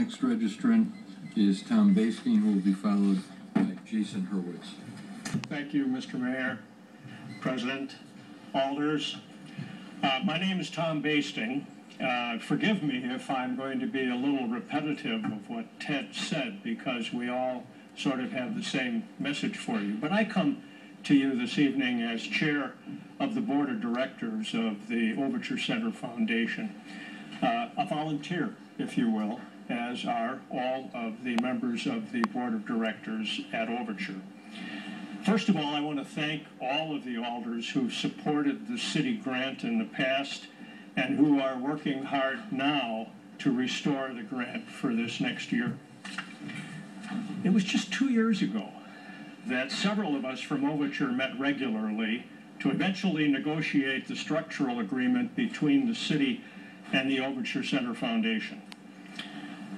next registrant is Tom Basting, who will be followed by Jason Hurwitz. Thank you, Mr. Mayor, President, Alders. My name is Tom Basting. Forgive me if I'm going to be a little repetitive of what Ted said, because we all sort of have the same message for you. But I come to you this evening as chair of the board of directors of the Overture Center Foundation, a volunteer, if you will, as are all of the members of the board of directors at Overture. First of all, I want to thank all of the alders who supported the city grant in the past and who are working hard now to restore the grant for this next year. It was just 2 years ago that several of us from Overture met regularly to eventually negotiate the structural agreement between the city and the Overture Center Foundation.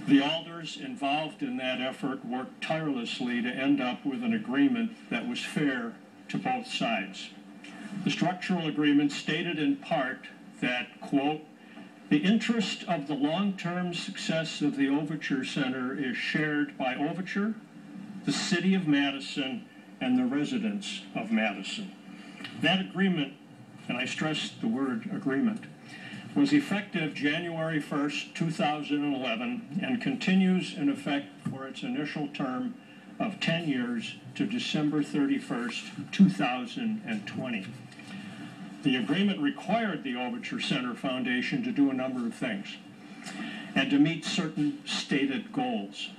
The alders involved in that effort worked tirelessly to end up with an agreement that was fair to both sides. The structural agreement stated in part that, quote, "The interest of the long-term success of the Overture Center is shared by Overture, the City of Madison, and the residents of Madison." That agreement, and I stress the word agreement, was effective January 1st, 2011, and continues in effect for its initial term of 10 years to December 31st, 2020. The agreement required the Overture Center Foundation to do a number of things and to meet certain stated goals.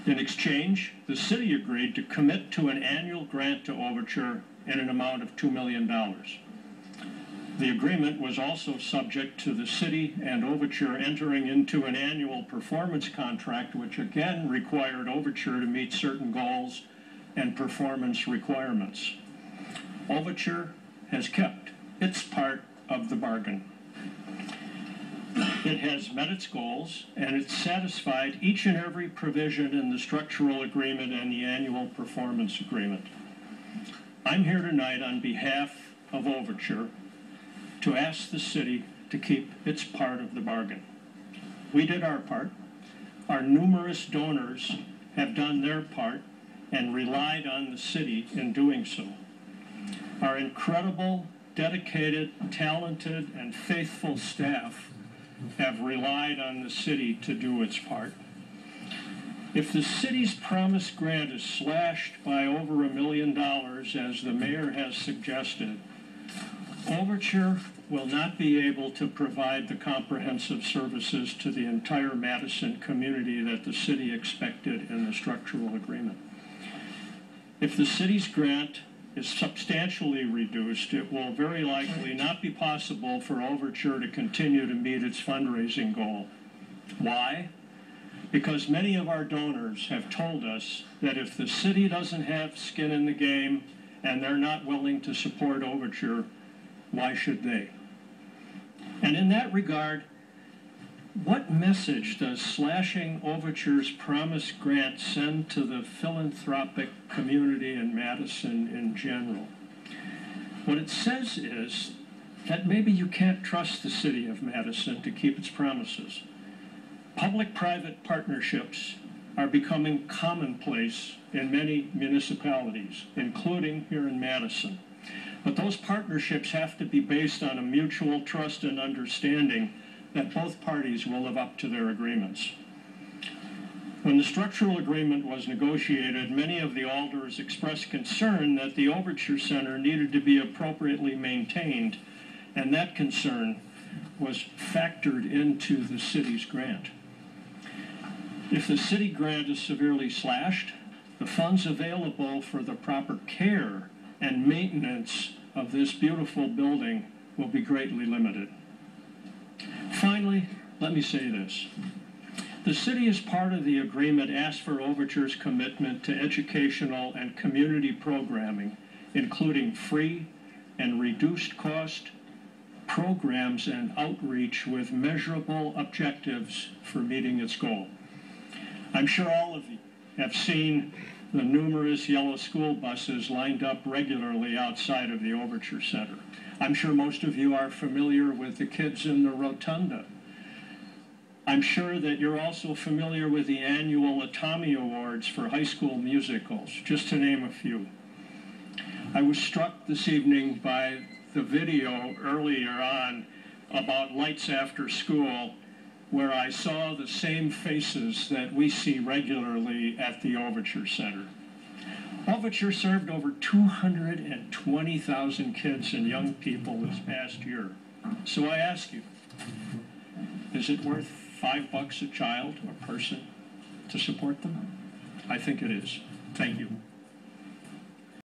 In exchange, the city agreed to commit to an annual grant to Overture in an amount of $2 million. The agreement was also subject to the city and Overture entering into an annual performance contract, which again required Overture to meet certain goals and performance requirements. Overture has kept its part of the bargain. It has met its goals, and it's satisfied each and every provision in the structural agreement and the annual performance agreement. I'm here tonight on behalf of Overture to ask the city to keep its part of the bargain. We did our part. Our numerous donors have done their part and relied on the city in doing so. Our incredible, dedicated, talented, and faithful staff have relied on the city to do its part. If the city's promised grant is slashed by over $1 million, as the mayor has suggested, Overture will not be able to provide the comprehensive services to the entire Madison community that the city expected in the structural agreement. If the city's grant is substantially reduced, it will very likely not be possible for Overture to continue to meet its fundraising goal. Why? Because many of our donors have told us that if the city doesn't have skin in the game and they're not willing to support Overture, why should they? And in that regard, what message does slashing Overture's promised grant send to the philanthropic community in Madison in general? What it says is that maybe you can't trust the city of Madison to keep its promises. Public-private partnerships are becoming commonplace in many municipalities, including here in Madison. But those partnerships have to be based on a mutual trust and understanding that both parties will live up to their agreements. When the structural agreement was negotiated, many of the alders expressed concern that the Overture Center needed to be appropriately maintained, and that concern was factored into the city's grant. If the city grant is severely slashed, the funds available for the proper care and maintenance of this beautiful building will be greatly limited. Finally, let me say this. The city, as part of the agreement, asked for Overture's commitment to educational and community programming, including free and reduced cost programs and outreach with measurable objectives for meeting its goal. I'm sure all of you have seen the numerous yellow school buses lined up regularly outside of the Overture Center. I'm sure most of you are familiar with the kids in the rotunda. I'm sure that you're also familiar with the annual Atami Awards for high school musicals, just to name a few. I was struck this evening by the video earlier on about Lights After School, where I saw the same faces that we see regularly at the Overture Center. Overture served over 220,000 kids and young people this past year. So I ask you, is it worth $5 a child or person to support them? I think it is. Thank you.